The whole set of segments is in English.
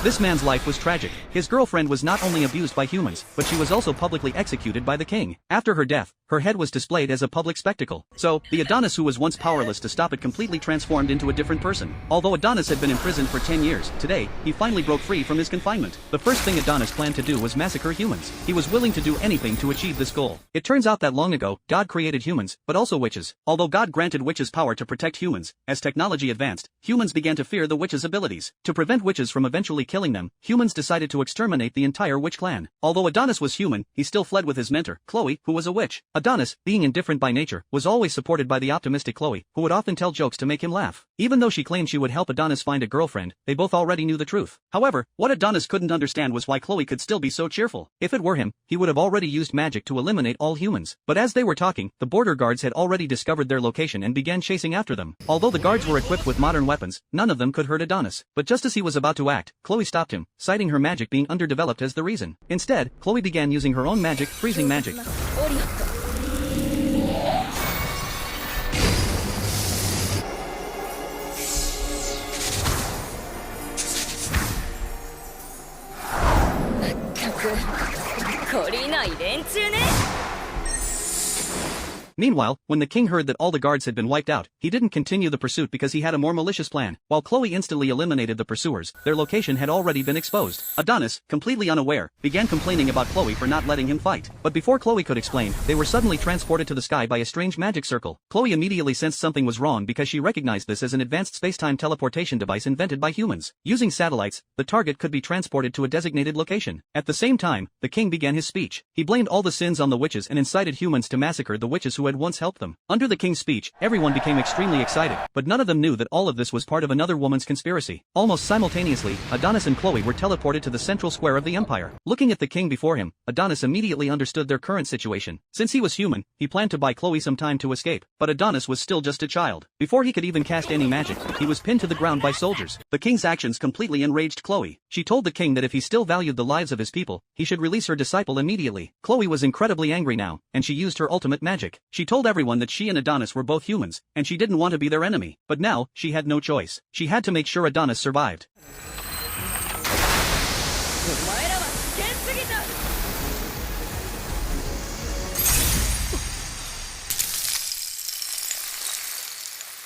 This man's life was tragic. His girlfriend was not only abused by humans, but she was also publicly executed by the king. After her death, her head was displayed as a public spectacle. So, the Adonis who was once powerless to stop it completely transformed into a different person. Although Adonis had been imprisoned for 10 years, today, he finally broke free from his confinement. The first thing Adonis planned to do was massacre humans. He was willing to do anything to achieve this goal. It turns out that long ago, God created humans, but also witches. Although God granted witches power to protect humans, as technology advanced, humans began to fear the witches' abilities. To prevent witches from eventually killing them, humans decided to exterminate the entire witch clan. Although Adonis was human, he still fled with his mentor, Chloe, who was a witch. Adonis, being indifferent by nature, was always supported by the optimistic Chloe, who would often tell jokes to make him laugh. Even though she claimed she would help Adonis find a girlfriend, they both already knew the truth. However, what Adonis couldn't understand was why Chloe could still be so cheerful. If it were him, he would have already used magic to eliminate all humans. But as they were talking, the border guards had already discovered their location and began chasing after them. Although the guards were equipped with modern weapons, none of them could hurt Adonis. But just as he was about to act, Chloe stopped him, citing her magic being underdeveloped as the reason. Instead, Chloe began using her own magic, freezing magic. Meanwhile, when the king heard that all the guards had been wiped out, he didn't continue the pursuit because he had a more malicious plan. While Chloe instantly eliminated the pursuers, their location had already been exposed. Adonis, completely unaware, began complaining about Chloe for not letting him fight. But before Chloe could explain, they were suddenly transported to the sky by a strange magic circle. Chloe immediately sensed something was wrong because she recognized this as an advanced space-time teleportation device invented by humans. Using satellites, the target could be transported to a designated location. At the same time, the king began his speech. He blamed all the sins on the witches and incited humans to massacre the witches who had once helped them. Under the king's speech, everyone became extremely excited, but none of them knew that all of this was part of another woman's conspiracy. Almost simultaneously, Adonis and Chloe were teleported to the central square of the empire. Looking at the king before him, Adonis immediately understood their current situation. Since he was human, he planned to buy Chloe some time to escape, but Adonis was still just a child. Before he could even cast any magic, he was pinned to the ground by soldiers. The king's actions completely enraged Chloe. She told the king that if he still valued the lives of his people, he should release her disciple immediately. Chloe was incredibly angry now, and she used her ultimate magic. She told everyone that she and Adonis were both humans, and she didn't want to be their enemy. But now, she had no choice. She had to make sure Adonis survived.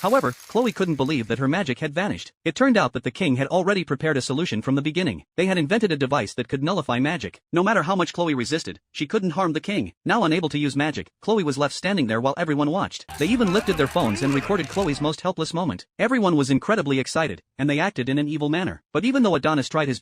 However, Chloe couldn't believe that her magic had vanished. It turned out that the king had already prepared a solution from the beginning. They had invented a device that could nullify magic. No matter how much Chloe resisted, she couldn't harm the king. Now unable to use magic, Chloe was left standing there while everyone watched. They even lifted their phones and recorded Chloe's most helpless moment. Everyone was incredibly excited, and they acted in an evil manner. But even though Adonis tried his